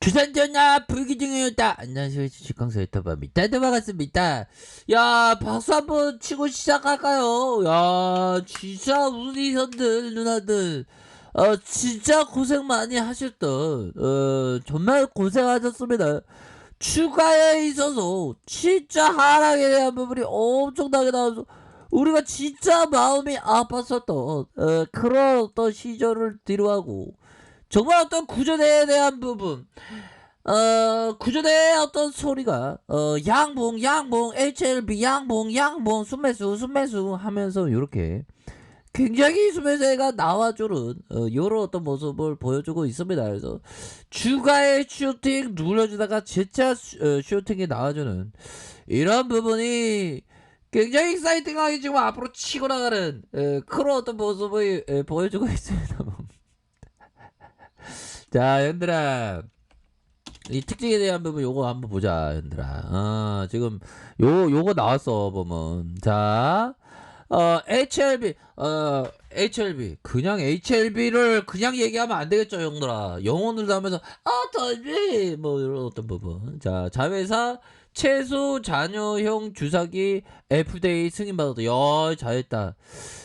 주산전화 불기둥이었다. 안녕하세요. 주식강사 유튜버입니다. 반갑습니다. 야, 박수 한번 치고 시작할까요? 야, 진짜 우리 형들, 누나들, 진짜 고생 많이 하셨던, 정말 고생하셨습니다. 추가에 있어서 진짜 하락에 대한 부분이 엄청나게 나와서 우리가 진짜 마음이 아팠었던 그런 어떤 시절을 뒤로하고 정말 어떤 구조대에 대한 부분, 구조대의 어떤 소리가, 양봉, HLB, 양봉, 순매수 하면서, 요렇게, 굉장히 순매수가 나와주는, 요런 어떤 모습을 보여주고 있습니다. 그래서, 주가의 슈팅 눌러주다가, 진짜, 슈팅이 나와주는, 이런 부분이, 굉장히 익사이팅하게 지금 앞으로 치고 나가는, 그런 어떤 모습을, 보여주고 있습니다. 자, 얘들아. 이 특징에 대한 부분 요거 한번 보자, 얘들아. 지금 요거 나왔어 보면. 자, HLB 그냥 HLB를 그냥 얘기하면 안 되겠죠, 형들아. 영혼을 담면서 덜비 뭐 이런 어떤 부분. 자, 자회사 최소 자녀형 주사기 FDA 승인 받았다. 야, 잘했다.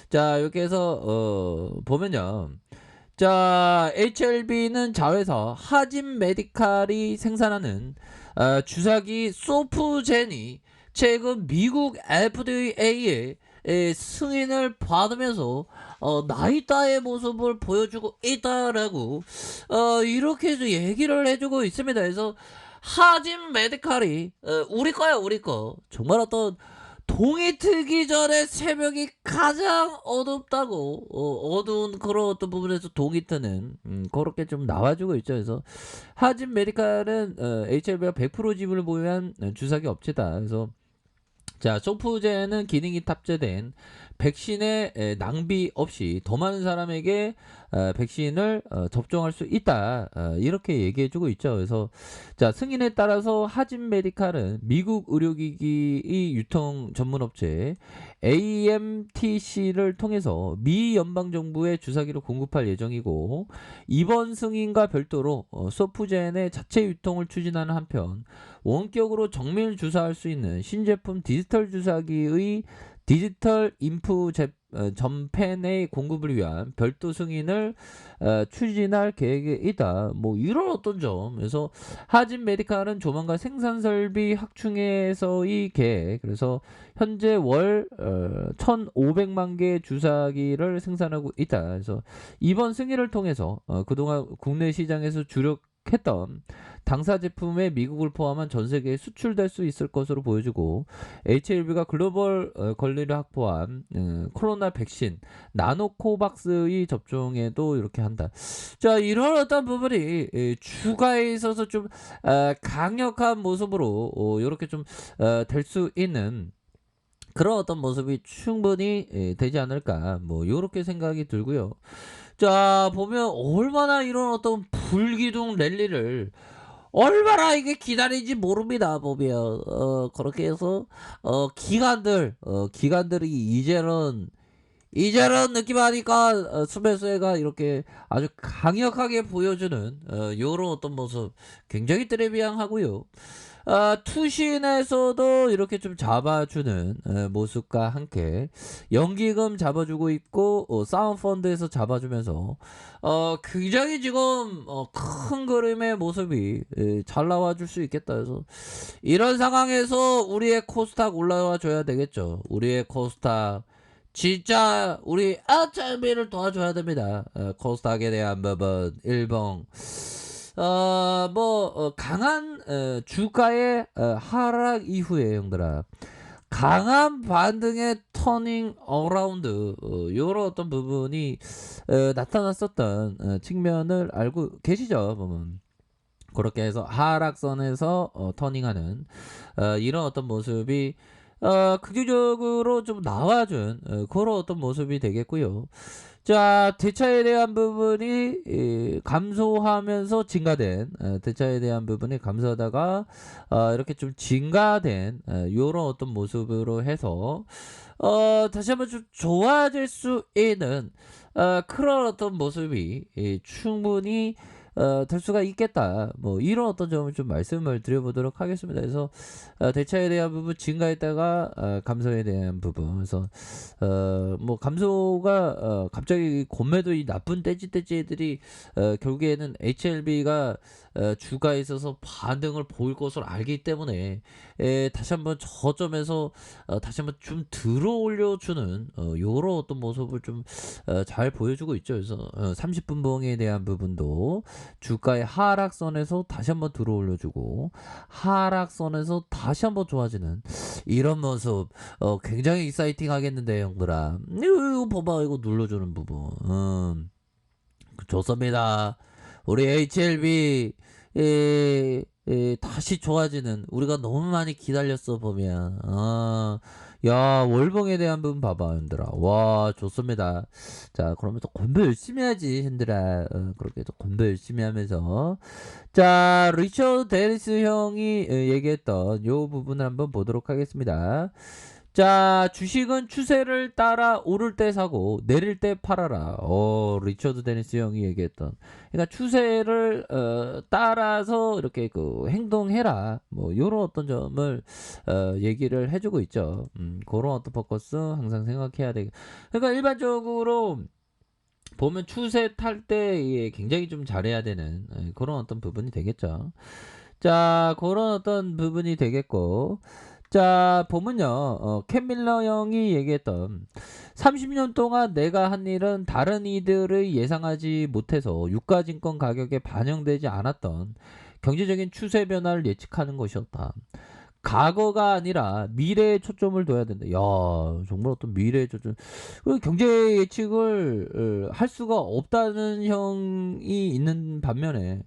자, 이렇게 해서 보면요. 자, HLB는 자회사 하진 메디칼이 생산하는 주사기 소프젠이 최근 미국 FDA의 승인을 받으면서 나이다의 모습을 보여주고 있다라고 이렇게 해서 얘기를 해주고 있습니다. 그래서 하진 메디칼이 우리 거야, 우리 거. 정말 어떤 동이 트기 전에 새벽이 가장 어둡다고 어두운 그런 어떤 부분에서 동이 트는 그렇게 좀 나와주고 있죠. 그래서 하진 메디칼은 HLB가 100% 지분을 보유한 주사기 업체다. 그래서 자, 소프제는 기능이 탑재된 백신의 낭비 없이 더 많은 사람에게 백신을 접종할 수 있다. 이렇게 얘기해주고 있죠. 그래서 자, 승인에 따라서 하진 메디칼은 미국 의료기기 유통 전문업체 AMTC를 통해서 미 연방정부의 주사기를 공급할 예정이고 이번 승인과 별도로 소프젠의 자체 유통을 추진하는 한편 원격으로 정밀 주사할 수 있는 신제품 디지털 주사기의 디지털 인프 전펜의 공급을 위한 별도 승인을 추진할 계획에 있다. 뭐 이런 어떤 점. 그래서 하진 메디칼은 조만간 생산 설비 확충에서의 계획. 그래서 현재 월 1,500만 개 주사기를 생산하고 있다. 그래서 이번 승인을 통해서 그동안 국내 시장에서 주력했던 당사 제품의 미국을 포함한 전 세계에 수출될 수 있을 것으로 보여지고 HLB가 글로벌 권리를 확보한 코로나 백신 나노코박스의 접종에도 이렇게 한다. 자, 이런 어떤 부분이 추가에 있어서 좀 강력한 모습으로 이렇게 좀 될 수 있는 그런 어떤 모습이 충분히 되지 않을까 뭐 이렇게 생각이 들고요. 자, 보면 얼마나 이런 어떤 불기둥 랠리를 얼마나 이게 기다리지 모릅니다. 보면 그렇게 해서 기관들이 이제는 느낌 하니까 수배수혜가 이렇게 아주 강력하게 보여주는 요런 어떤 모습 굉장히 트레비앙하고요. 투신에서도 이렇게 좀 잡아주는 모습과 함께 연기금 잡아주고 있고 사운드펀드에서 잡아주면서 굉장히 지금 큰 그림의 모습이 잘 나와줄 수 있겠다. 그래서 이런 상황에서 우리의 코스닥 올라와 줘야 되겠죠. 우리의 코스닥 진짜 우리 HLB를 도와줘야 됩니다. 코스닥에 대한 부분 일봉 강한 주가의 하락 이후에 형들아 강한 반등의 터닝 어라운드 요런 어떤 부분이 나타났었던 측면을 알고 계시죠? 보면 그렇게 해서 하락선에서 터닝하는 이런 어떤 모습이 극적으로 좀 나와준 그런 어떤 모습이 되겠고요. 자, 대차에 대한 부분이 감소하면서 증가된 대차에 대한 부분이 감소하다가 이렇게 좀 증가된 요런 어떤 모습으로 해서 다시 한번 좀 좋아질 수 있는 그런 어떤 모습이 충분히 될 수가 있겠다. 뭐 이런 어떤 점을 좀 말씀을 드려보도록 하겠습니다. 그래서 대차에 대한 부분 증가했다가 감소에 대한 부분. 그래서 뭐 감소가 갑자기 공매도 이 나쁜 떼지떼지들이 결국에는 HLB가 주가에 있어서 반등을 보일 것을 알기 때문에 다시 한번 저점에서 다시 한번 좀 들어 올려주는 요런 어떤 모습을 좀 잘 보여주고 있죠. 그래서 30분 봉에 대한 부분도 주가의 하락선에서 다시 한번 들어 올려주고 하락선에서 다시 한번 좋아지는 이런 모습 굉장히 익사이팅 하겠는데 형들아. 이거 봐봐, 이거 눌러주는 부분 좋습니다. 우리 HLB 다시 좋아지는, 우리가 너무 많이 기다렸어 보면 야, 월봉에 대한 부분 봐봐 현들아. 와, 좋습니다. 자, 그러면 또 공부 열심히 해야지 현들아. 그렇게 또 공부 열심히 하면서 자, 리처드 데니스 형이 얘기했던 요 부분을 한번 보도록 하겠습니다. 자, 주식은 추세를 따라 오를 때 사고 내릴 때 팔아라. 리처드 데니스 형이 얘기했던. 그러니까 추세를 따라서 이렇게 그 행동해라. 뭐 요런 어떤 점을 얘기를 해주고 있죠. 그런 어떤 포커스 항상 생각해야 되고. 그러니까 일반적으로 보면 추세 탈 때 굉장히 좀 잘해야 되는 그런 어떤 부분이 되겠죠. 자, 그런 어떤 부분이 되겠고. 자, 보면요. 캔 밀러 형이 얘기했던 30년 동안 내가 한 일은 다른 이들의 예상하지 못해서 유가증권 가격에 반영되지 않았던 경제적인 추세 변화를 예측하는 것이었다. 과거가 아니라 미래에 초점을 둬야 된다. 야, 정말 어떤 미래에 초점. 경제 예측을 할 수가 없다는 형이 있는 반면에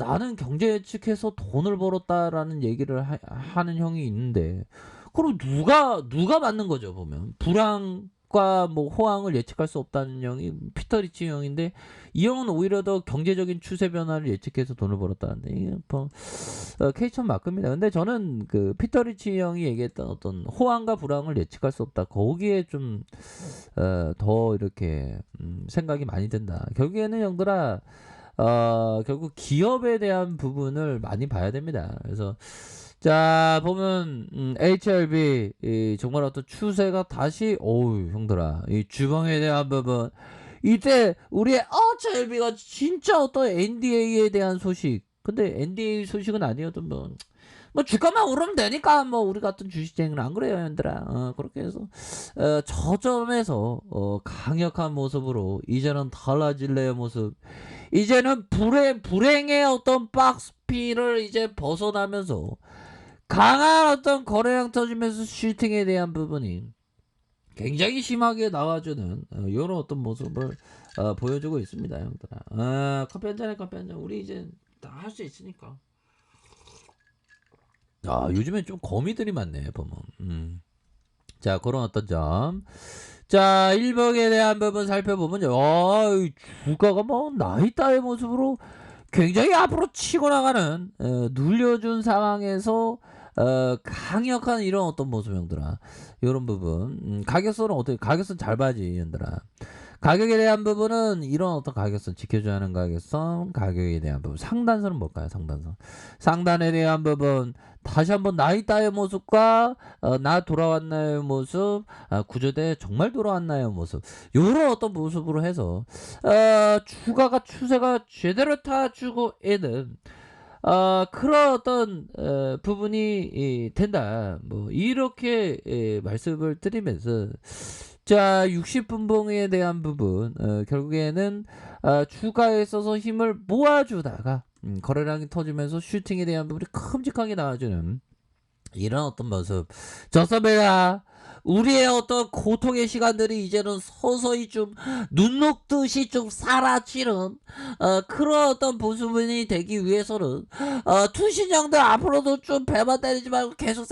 나는 경제 예측해서 돈을 벌었다라는 얘기를 하는 형이 있는데, 그럼 누가 맞는 거죠 보면. 불황과 뭐 호황을 예측할 수 없다는 형이 피터 리치 형인데, 이 형은 오히려 더 경제적인 추세 변화를 예측해서 돈을 벌었다는데, 이게 뭐 케이천 맞습니다. 근데 저는 그 피터 리치 형이 얘기했던 어떤 호황과 불황을 예측할 수 없다, 거기에 좀 더 이렇게 생각이 많이 든다. 결국에는 형들아, 결국 기업에 대한 부분을 많이 봐야 됩니다. 그래서 자, 보면 HLB 정말 어떤 추세가 다시, 어우 형들아, 이 주봉에 대한 부분, 이때 우리의 HLB가 진짜 어떤 NDA에 대한 소식, 근데 NDA 소식은 아니어도 뭐 주가만 오르면 되니까 뭐 우리 같은 주식쟁이는 안 그래요 형들아. 그렇게 해서 저점에서 강력한 모습으로 이제는 달라질래의 모습, 이제는 불행의 어떤 박스피를 이제 벗어나면서 강한 어떤 거래량 터지면서 슈팅에 대한 부분이 굉장히 심하게 나와주는 이런 어떤 모습을 보여주고 있습니다 형들아. 커피 한 잔에 커피 한 잔. 우리 이제 다 할 수 있으니까. 요즘엔 좀 거미들이 많네 보면. 자, 그런 어떤 점. 자, 1번에 대한 부분 살펴보면요. 주가가 뭐 나이따의 모습으로 굉장히 앞으로 치고 나가는 눌려준 상황에서 강력한 이런 어떤 모습 형들아. 이런 부분. 가격선은 어떻게, 가격선 잘 봐야지 형들아. 가격에 대한 부분은 이런 어떤 가격선 지켜줘야 하는 가격선, 가격에 대한 부분. 상단선은 뭘까요? 상단선. 상단에 대한 부분 다시 한번 나이따의 모습과 나 돌아왔나요 모습, 구조대 정말 돌아왔나요 모습, 요런 어떤 모습으로 해서 주가가 추세가 제대로 타주고 있는 그런 어떤 부분이 된다. 뭐 이렇게 말씀을 드리면서, 자, 60분 봉에 대한 부분 결국에는 주가에 있어서 힘을 모아주다가 거래량이 터지면서 슈팅에 대한 부분이 큼직하게 나와주는 이런 어떤 모습 좋습니다. 우리의 어떤 고통의 시간들이 이제는 서서히 좀 눈 녹듯이 좀 사라지는 그런 어떤 모습이 되기 위해서는 투신형들 앞으로도 좀 배만 때리지 말고 계속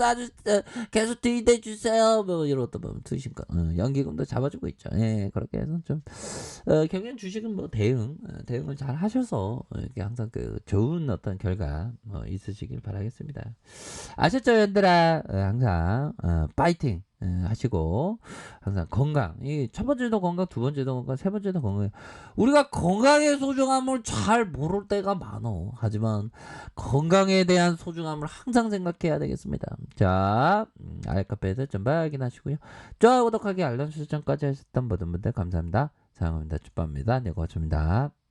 계속 들이대주세요. 뭐 이런 어떤 부분 투신가 연기금도 잡아주고 있죠. 예, 그렇게 해서 좀 경영 주식은 뭐 대응을 잘 하셔서 이렇게 항상 그 좋은 어떤 결과 있으시길 바라겠습니다. 아셨죠, 얘들아? 항상 파이팅. 하시고 항상 건강 이 첫 번째도 건강, 두 번째도 건강, 세 번째도 건강. 우리가 건강의 소중함을 잘 모를 때가 많어. 하지만 건강에 대한 소중함을 항상 생각해야 되겠습니다. 자, 알카페 설정 확인하시고요. 좋아요, 구독하기, 알람 설정까지 하셨던 모든 분들 감사합니다. 사랑합니다. 축복합니다. 네, 고맙습니다.